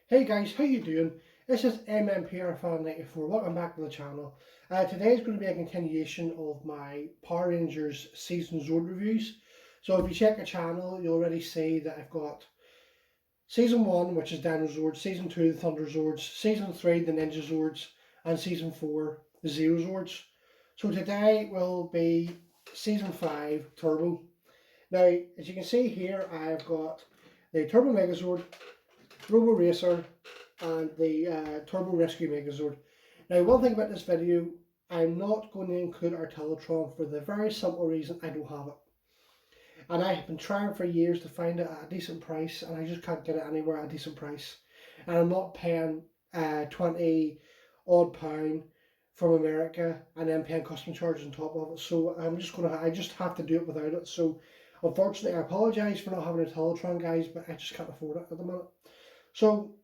Hey guys, how you doing? This is MMPR94. Welcome back to the channel. Today is going to be a continuation of my Power Rangers Season Zord reviews. So if you check the channel, you'll already see that I've got Season 1, which is Dino Zords, Season 2, the Thunder Zords, Season 3, the Ninja Zords, and Season 4, the Zero Zords. So today will be Season 5, Turbo. Now, as you can see here, I've got the Turbo Megazord, Robo Racer, and the Turbo Rescue Megazord. Now, one thing about this video, I'm not going to include Artillotron for the very simple reason I don't have it. And I have been trying for years to find it at a decent price, and I just can't get it anywhere at a decent price. And I'm not paying 20 odd pound from America and then paying custom charges on top of it. So I just have to do it without it. So unfortunately, I apologise for not having a Artillotron, guys, but I just can't afford it at the minute. So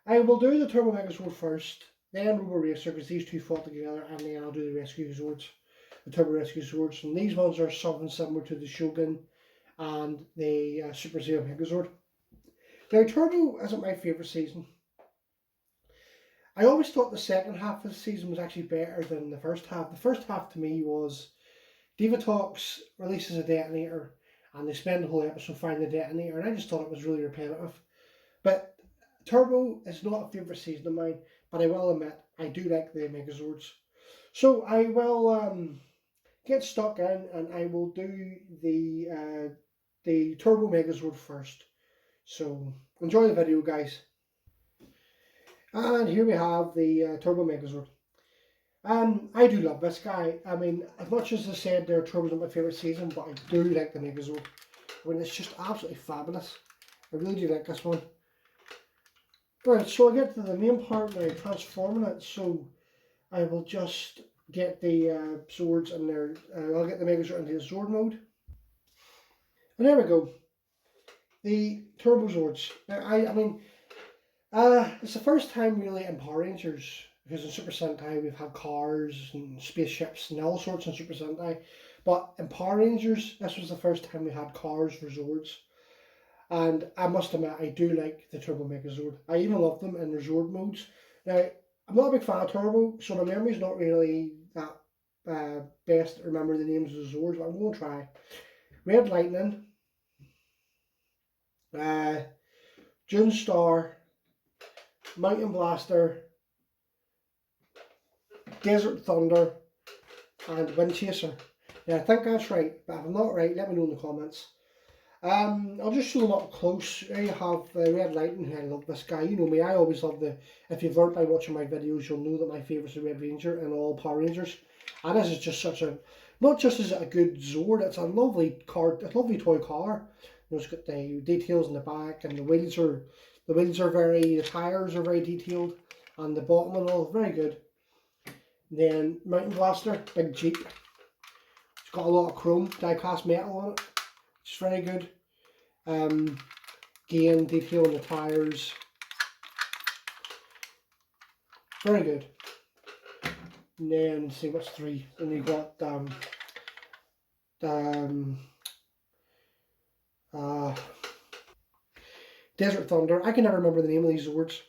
I will do the Turbo Megazord first, then Robo Racer, because these two fought together, and then I'll do the Rescue Zords, the Turbo Rescue Zords. And these ones are something similar to the Shogun and the Super Zero Megazord. Now, Turbo isn't my favourite season. I always thought the second half of the season was actually better than the first half. The first half to me was Divatox releases a detonator, and they spend the whole episode finding the detonator, and I just thought it was really repetitive. But Turbo is not a favourite season of mine, but I will admit I do like the Megazords. So I will get stuck in, and I will do the Turbo Megazord first. So enjoy the video, guys. And here we have the Turbo Megazord. I do love this guy. I mean, as much as I said Turbo's not my favourite season, but I do like the Megazord. I mean, it's just absolutely fabulous. I really do like this one. Right, so I get to the main part now, transforming it. So I will just get the Zords in there. I'll get the Megazord into the Zord mode. And there we go. The Turbo Zords. Now, I mean, it's the first time really in Power Rangers, because in Super Sentai we've had cars and spaceships and all sorts in Super Sentai. But in Power Rangers, this was the first time we had cars for Zords. And I must admit, I do like the Turbo Megazord. I even love them in their Zord modes. Now, I'm not a big fan of Turbo, so my memory's not really that best to remember the names of the Zords, but I'm going to try. Red Lightning, June Star, Mountain Blaster, Desert Thunder, and Wind Chaser. Now, I think that's right, but if I'm not right, let me know in the comments. I'll just show them up close. There you have Red Lightning. I love this guy. You know me, I always love if you've learnt by watching my videos, you'll know that my favourite is the Red Ranger and all Power Rangers. And this is just such a, not just is it a good Zord, it's a lovely car, a lovely toy car. You know, it's got the details in the back, and the wheels are the tyres are very detailed, and the bottom and all, very good. Then Mountain Blaster, big Jeep. It's got a lot of chrome, die-cast metal on it. It's very good. Again, detail on the tyres. Very good. And then, see what's 3. Then you got Desert Thunder. I can never remember the name of these Zords.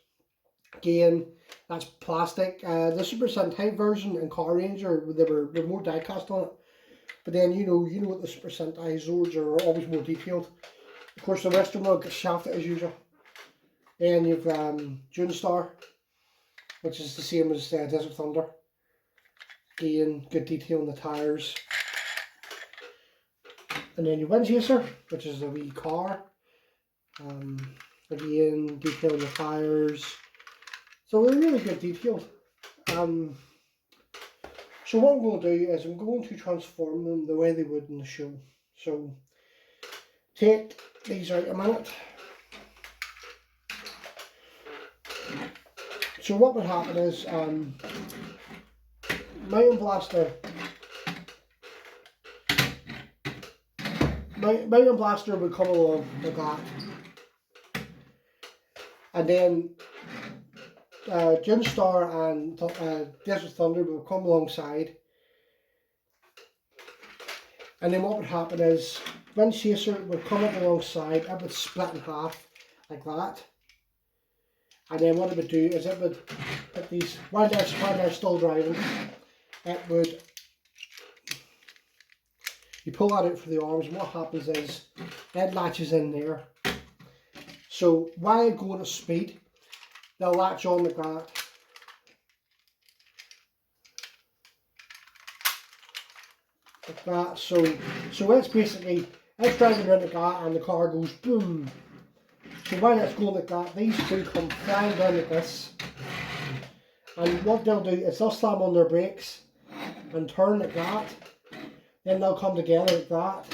Again, that's plastic. The Super Sentai version and Car Ranger, they were more die-cast on it. But then you know what the Super Sentai Zords are always more detailed. Of course, the Western one gets shafted as usual. Then you've June Star, which is the same as Desert Thunder. Again, good detail on the tyres. And then your Wind Chaser, which is a wee car. Again, detail on the tyres. So they're really good detailed. So what I'm going to do is I'm going to transform them the way they would in the show. So take these out a minute. So what would happen is Mountain Blaster would come along like that. And then June Star and Desert Thunder will come alongside, and then what would happen is Wind Chaser would come up alongside, it would split in half like that, And then what it would do is it would put these, while they're still driving, it would, you pull that out for the arms, and what happens is it latches in there. So while going at speed, they'll latch on like that. Like that. So it's basically, it's driving around like that and the car goes boom. So while it's going like that, these two come flying down like this. And what they'll do is they'll slam on their brakes and turn like that. Then they'll come together like that.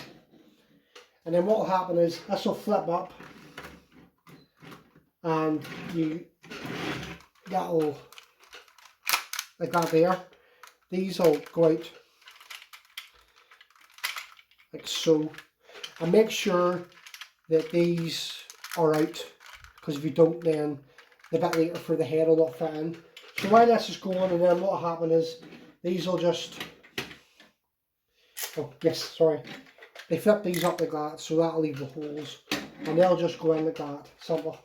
And then what will happen is this will flip up. And that'll, like that there. These will go out like so. And make sure that these are out, because if you don't, then the bit later for the head will not fit in. So while this is going, and then what will happen is these will just, oh yes, sorry, they flip these up like that, so that'll leave the holes, and they'll just go in like that. Simple.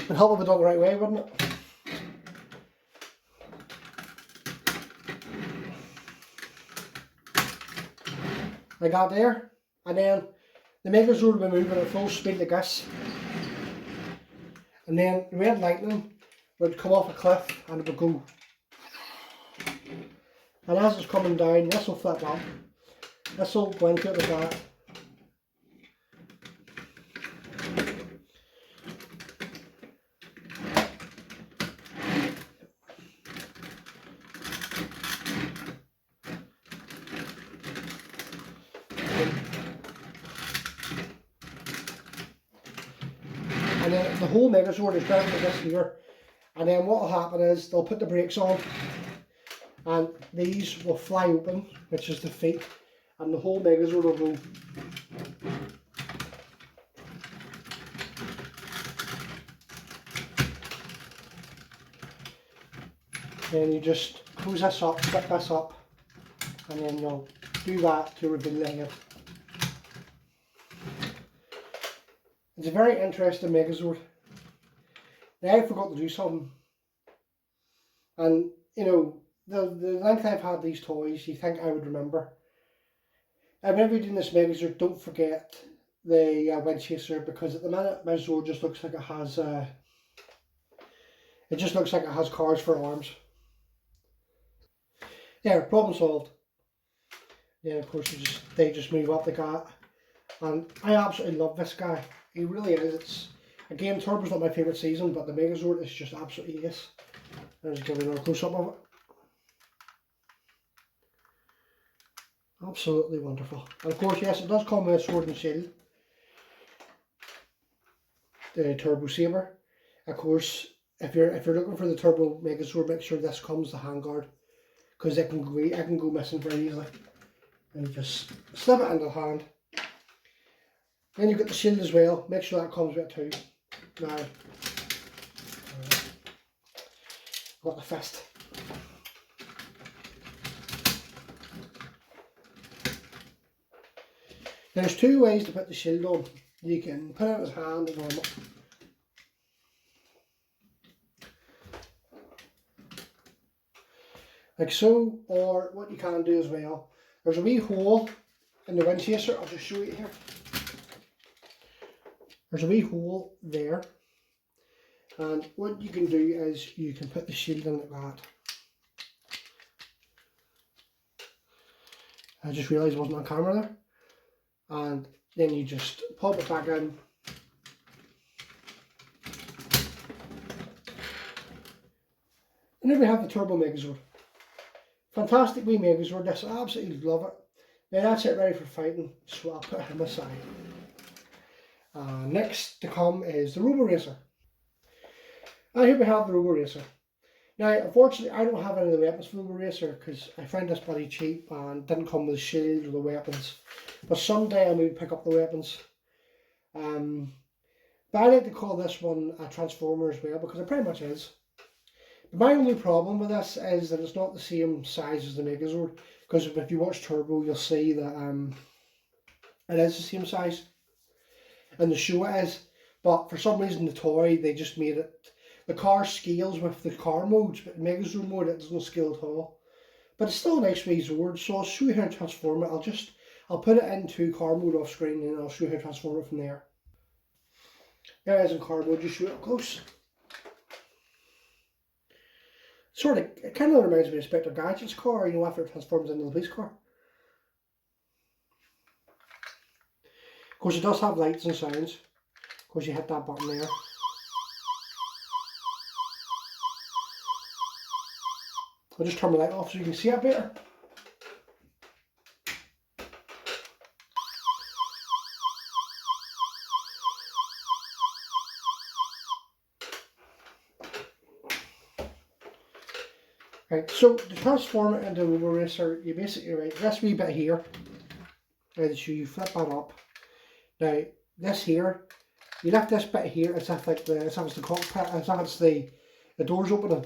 It'd help if I done it the right way, wouldn't it? Like that there, and then the Megazord will be moving at full speed like this, and then the red lightning would come off a cliff and it would go, and as it's coming down, this will flip up, this will go into it like that. And then the whole Megazord is driving like this here, and then what will happen is they'll put the brakes on and these will fly open, which is the feet, and the whole Megazord will go. Then you just close this up, flip this up, and then you'll do that to reveal the head. It's a very interesting Megazord. Now I forgot to do something, and you know, the length I've had these toys, you think I would remember. And whenever you're doing this Megazord, don't forget the wind chaser, because at the minute my Zord just looks like it has cars for arms. Yeah, problem solved. Yeah, of course they just move up like that, and I absolutely love this guy. He really is. It's, again, Turbo's not my favourite season, but the Megazord is just absolutely ace. There's give you another close up of it. Absolutely wonderful. And of course, yes, it does come with a sword and shield. The Turbo Saber. Of course, if you're looking for the Turbo Megazord, make sure this comes the handguard, because it can go missing very easily. And you just slip it into the hand. Then you've got the shield as well. Make sure that comes with it too. Now, got the fist. There's two ways to put the shield on. You can put it in his hand and normal. Like so, or what you can do as well, there's a wee hole in the wind chaser. I'll just show you here. There's a wee hole there, and what you can do is you can put the shield in like that. I just realised it wasn't on camera there. And then you just pop it back in. And then we have the Turbo Megazord. Fantastic wee Megazord, this, I absolutely love it. Now that's it, ready for fighting, so I'll put him aside. Next to come is the Robo Racer. And here we have the Robo Racer. Now, unfortunately, I don't have any of the weapons for the Robo Racer because I found this bloody cheap and didn't come with the shield or the weapons. But someday I'll maybe pick up the weapons. But I like to call this one a Transformer as well, because it pretty much is. But my only problem with this is that it's not the same size as the Megazord. because if you watch Turbo, you'll see that it is the same size, and the show it is. But for some reason, the toy, they just made it. The car scales with the car modes, but the Megazord mode, it doesn't scale at all. But it's still a nice wee Zord, so I'll show you how to transform it. I'll put it into car mode off screen, and I'll show you how to transform it from there. There it is in car mode, just show it up close. It kind of reminds me of Inspector Gadget's car, you know, after it transforms into the police car. Of course, it does have lights and sounds. Of course, you hit that button there. I'll just turn the light off so you can see it better. Right, so to transform it into a Robo Racer, you basically, right, this wee bit here, right, so you flip that up. Now, this here, you lift this bit here as if it's the cockpit, as if it's the doors opening.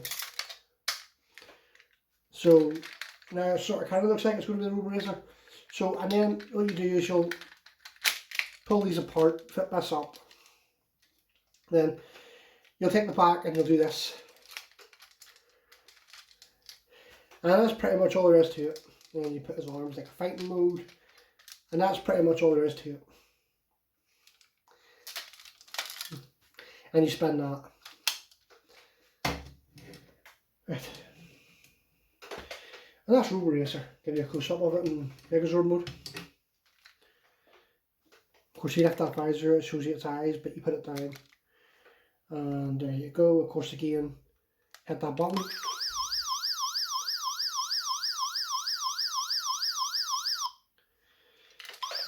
So now it sort of kind of looks like it's going to be the Robo Racer. So, and then what you do is you'll pull these apart, flip this up. Then you'll take the back and you'll do this. And that's pretty much all there is to it. And then you put his arms like a fighting mode. And that's pretty much all there is to it. And you spin that. Right. And that's Robo Racer. Give you a close up of it in Megazord mode. Of course, you lift that visor, it shows you its eyes, but you put it down. And there you go. Of course, again, hit that button.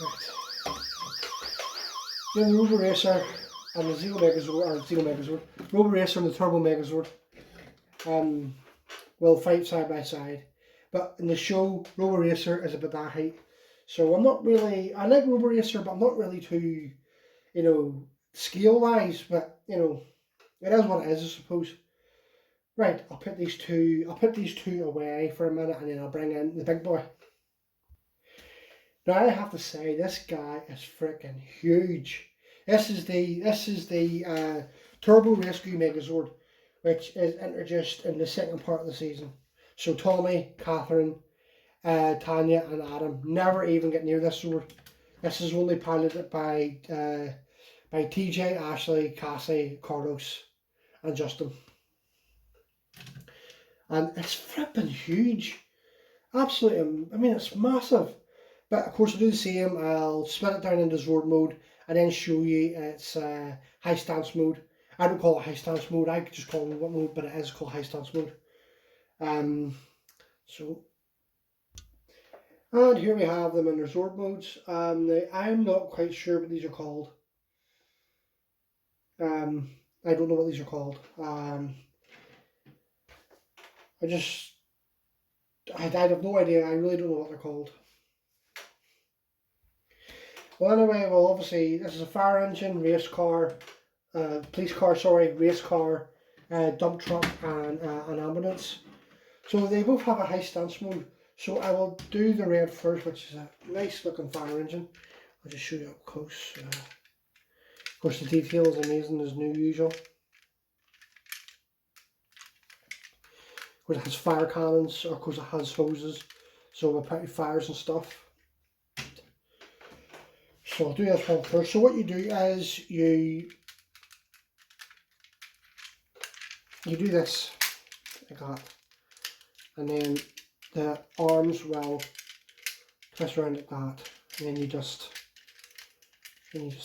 Right. Then the Robo Racer and the Robo Racer and the Turbo Megazord will fight side by side. But in the show, Robo Racer is about that height. So I like Robo Racer, but I'm not really too, you know, scale wise, but you know, it is what it is, I suppose. Right, I'll put these two away for a minute and then I'll bring in the big boy. Now I have to say, this guy is freaking huge. This is the Turbo Rescue Megazord, which is introduced in the second part of the season. So Tommy, Catherine, Tanya and Adam never even get near this Zord. This is only piloted by TJ, Ashley, Cassie, Carlos and Justin. And it's flipping huge. Absolutely, I mean, it's massive. But of course I'll do the same. I'll split it down into Zord mode and then show you its high stance mode. I don't call it high stance mode, I just call it what mode, but it is called high stance mode. And here we have them in their Zord modes. I'm not quite sure what these are called. I don't know what these are called. I have no idea. I really don't know what they're called. Well, anyway, well, obviously this is a fire engine, race car, police car, sorry, race car, dump truck, and an ambulance. So they both have a high stance mode. So I will do the red first, which is a nice looking fire engine. I'll just show you up close. Of course, the detail is amazing as new usual. Of course, it has fire cannons, or of course it has hoses, so we'll put fires and stuff. So I'll do this one first. So what you do is you do this like that, and then the arms will twist around like that, and then you just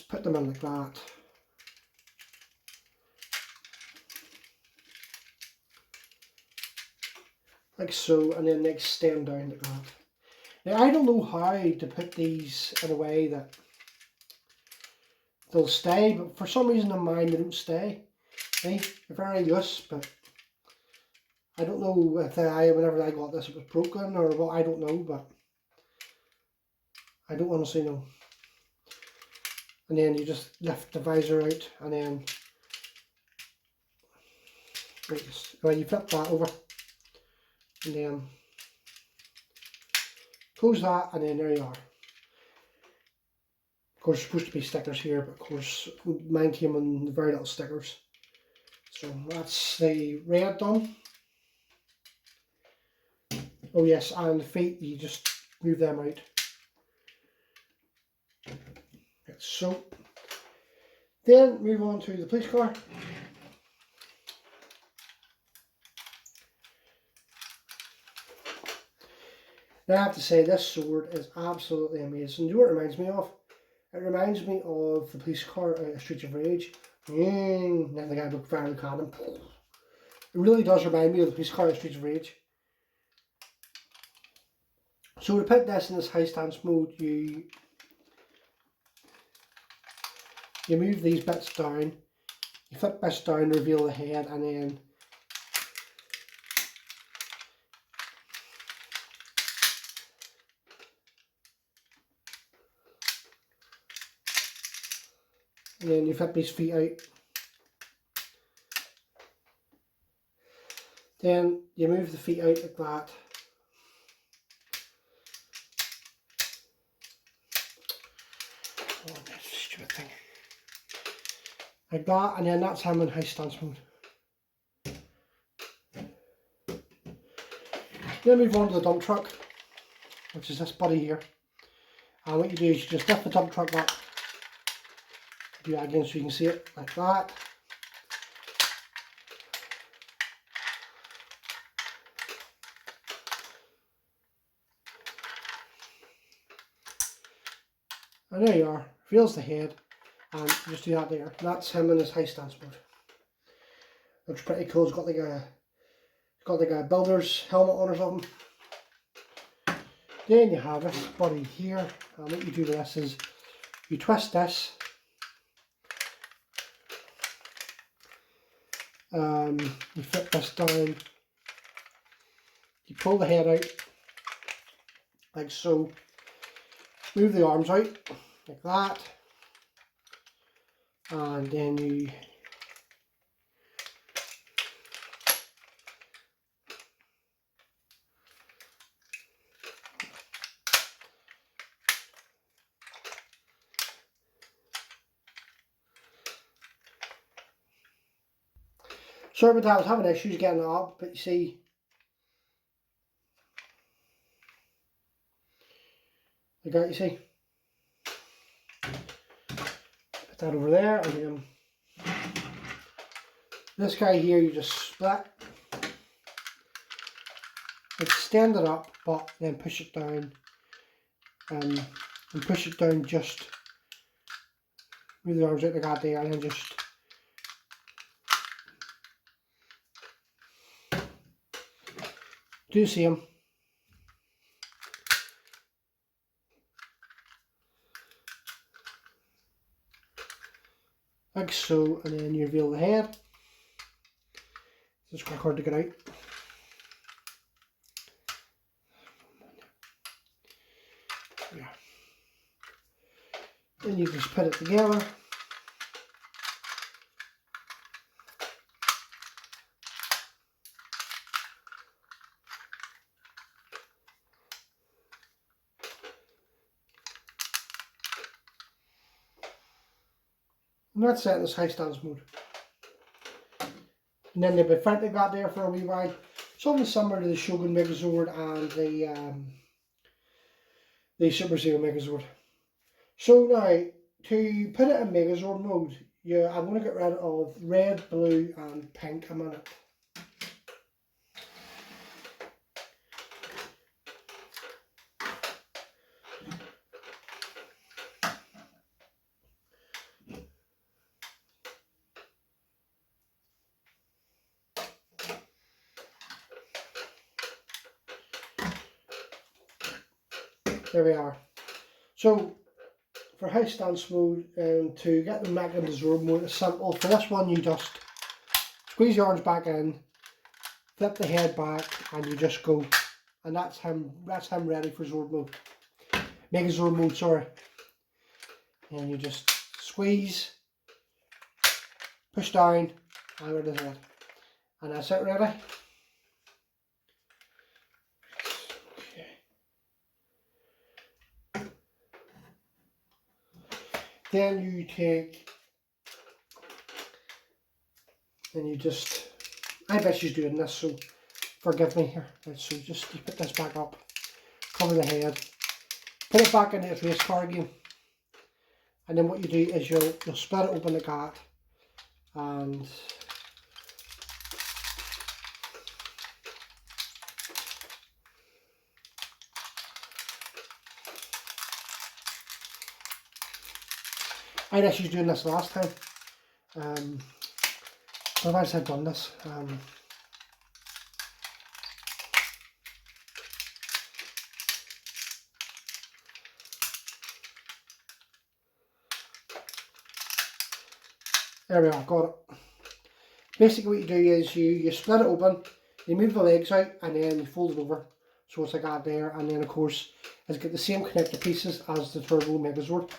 put them in like that. Like so, and then they extend down like that. Now I don't know how to put these in a way that they'll stay, but for some reason in mine they don't stay. They're very loose, but I don't know if whenever I got this it was broken or what, I don't know, but I don't honestly know. And then you just lift the visor out and then you flip that over and then Close that, and then there you are. Of course, there's supposed to be stickers here, but of course mine came on very little stickers. So that's the red done. Oh yes, and the feet, you just move them out. So, then move on to the police car. Now I have to say, this sword is absolutely amazing. Do you know what it reminds me of? It reminds me of the police car out of Streets of Rage. And then the guy with firing cannon. It really does remind me of the police car out of Streets of Rage. So to put this in this high stance mode, you move these bits down, you flip this down, reveal the head, and then you flip these feet out. Then you move the feet out like that. Oh, that's a stupid thing. Like that, and then that's him in high stance mode. Then move on to the dump truck, which is this buddy here. And what you do is you just lift the dump truck up. Do that again so you can see it, like that. And there you are, reveals the head, and you just do that there. That's him in his high stance mode. Looks pretty cool. It's got like a builder's helmet on or something. Then you have this buddy here, and what you do with this is you twist this, you flip this down, you pull the head out like so, move the arms out like that, and then you sorry about that, I was having issues getting it up, but you see, like that, you see. Put that over there, and then this guy here you just split, extend it up, but then push it down, and push it down, just move the arms out like that there, and then just do the same. Like so, and then you reveal the head. It's quite hard to get out. Yeah. Then you just put it together. And that's set in this high stance mode. And then they've been front like that there for a wee while. Something similar to the Shogun Megazord and the Super Zero Megazord. So now, to put it in Megazord mode, I'm going to get rid of red, blue and pink a minute. There we are. So for high stance mode, to get them back into zord mode, it's simple. For this one, you just squeeze your arms back in, flip the head back, and you just go. And that's him ready for zord mode. Megazord mode, sorry. And you just squeeze, push down, and rid of the head. And that's it, ready. Then you take, and you just, I bet she's doing this, so forgive me here. Right, so just you put this back up, cover the head, put it back into its race car again, and then what you do is you'll split it open like that, and I know she's doing this last time. Otherwise I've done this. There we are, got it. Basically what you do is you split it open, you move the legs out, and then you fold it over. So it's like that there, and then of course it's got the same connector pieces as the Turbo Megazord.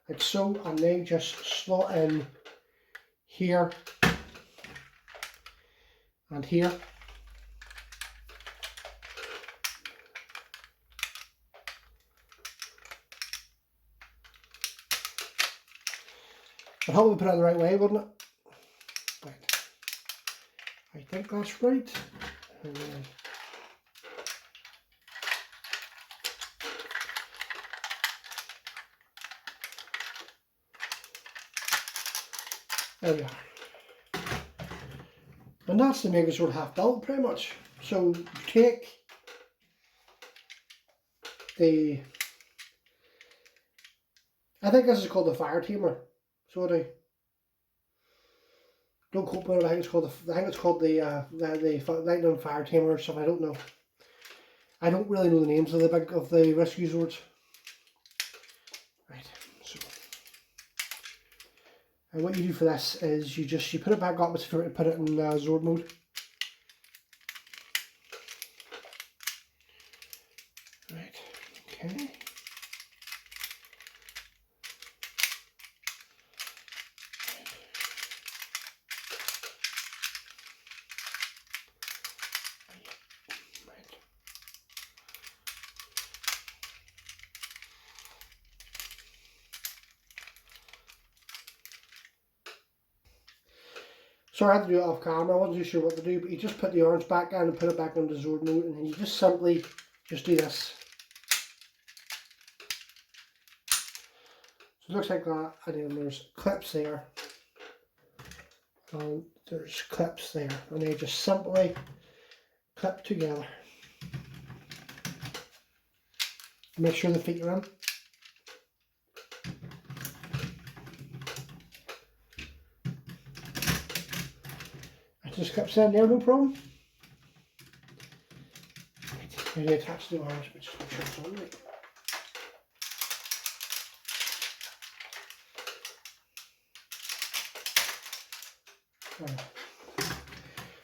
Like so, and they just slot in here and here. But hopefully put it in the right way, wouldn't it? Right. I think that's right. There we are. And that's the Megazord half built pretty much. So you take the, I think this is called the fire tamer. So don't quote me, I think it's called the lightning fire tamer or something, I don't know. I don't really know the names of the rescue zords. Right, so and what you do for this is you put it back up if you were to put it in Zord mode. Right, okay. Sorry, I had to do it off camera, I wasn't too sure what to do, but you just put the orange back in and put it back into Zord mode, and then you just simply just do this. So it looks like that, and then there's clips there, and there's clips there, and they just simply clip together. Make sure the feet are in. Just clips in there, no problem. Right, maybe attach the orange, but just make sure it's on right.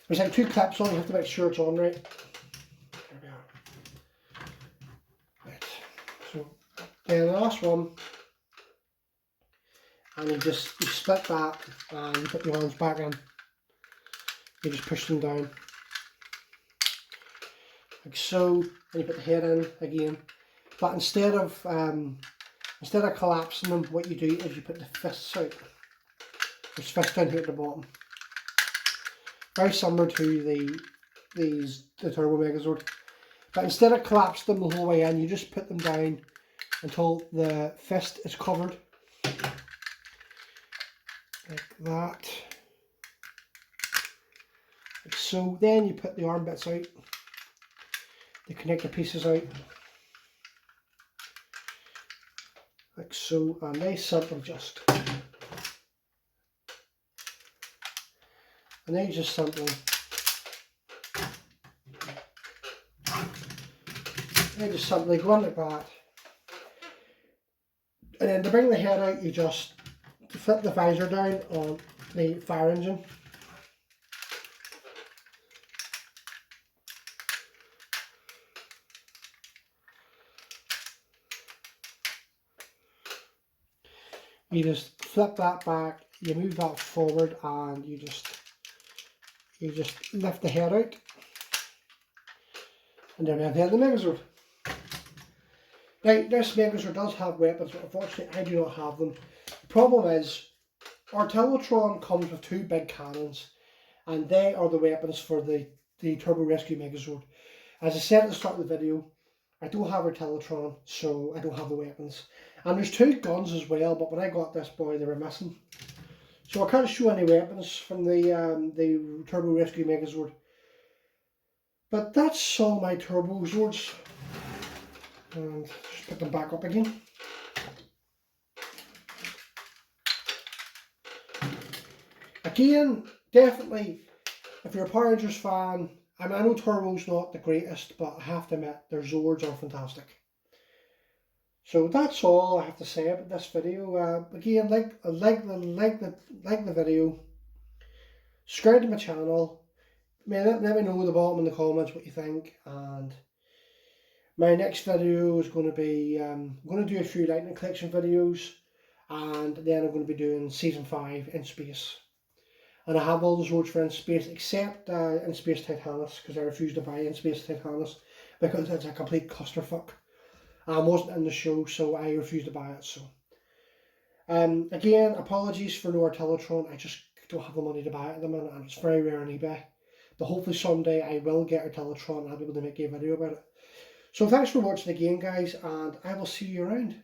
There's like 2 clips on, you have to make sure it's on right. There we are. Right, so then the last one, and you split that, and you put the orange back in. You just push them down, like so, and you put the head in again. But instead of collapsing them, what you do is you put the fists out. There's fists down here at the bottom. Very similar to the Turbo Megazord. But instead of collapsing them the whole way in, you just put them down until the fist is covered. Like that. So then you put the arm bits out, the connector pieces out, like so, and they simply just, go on like that. And then to bring the head out, you just flip the visor down on the fire engine. You just flip that back, you move that forward, and you just lift the head out, and then we have the head of the Megazord. Right, this Megazord does have weapons, but unfortunately I do not have them. The problem is, Artillotron comes with two big cannons, and they are the weapons for the Turbo Rescue Megazord. As I said at the start of the video, I don't have Artillotron, so I don't have the weapons. And there's two guns as well, but when I got this boy, they were missing. So I can't show any weapons from the Turbo Rescue Megazord. But that's all my Turbo Zords. And just put them back up again. Again, definitely, if you're a Power Rangers fan, I know Turbo's not the greatest, but I have to admit, their Zords are fantastic. So that's all I have to say about this video. Again, like the video, subscribe to my channel. Let me know in the bottom in the comments what you think. And my next video is going to be I'm going to do a few Lightning Collection videos, and then I'm going to be doing Season 5 in space. And I have all the Zords for in space except in space Titanus, because I refuse to buy in space Titanus because it's a complete clusterfuck. I wasn't in the show, so I refused to buy it. So, again, apologies for no Artillotron. I just don't have the money to buy it at the minute, and it's very rare on eBay. But hopefully someday I will get Artillotron and I'll be able to make a video about it. So thanks for watching again, guys, and I will see you around.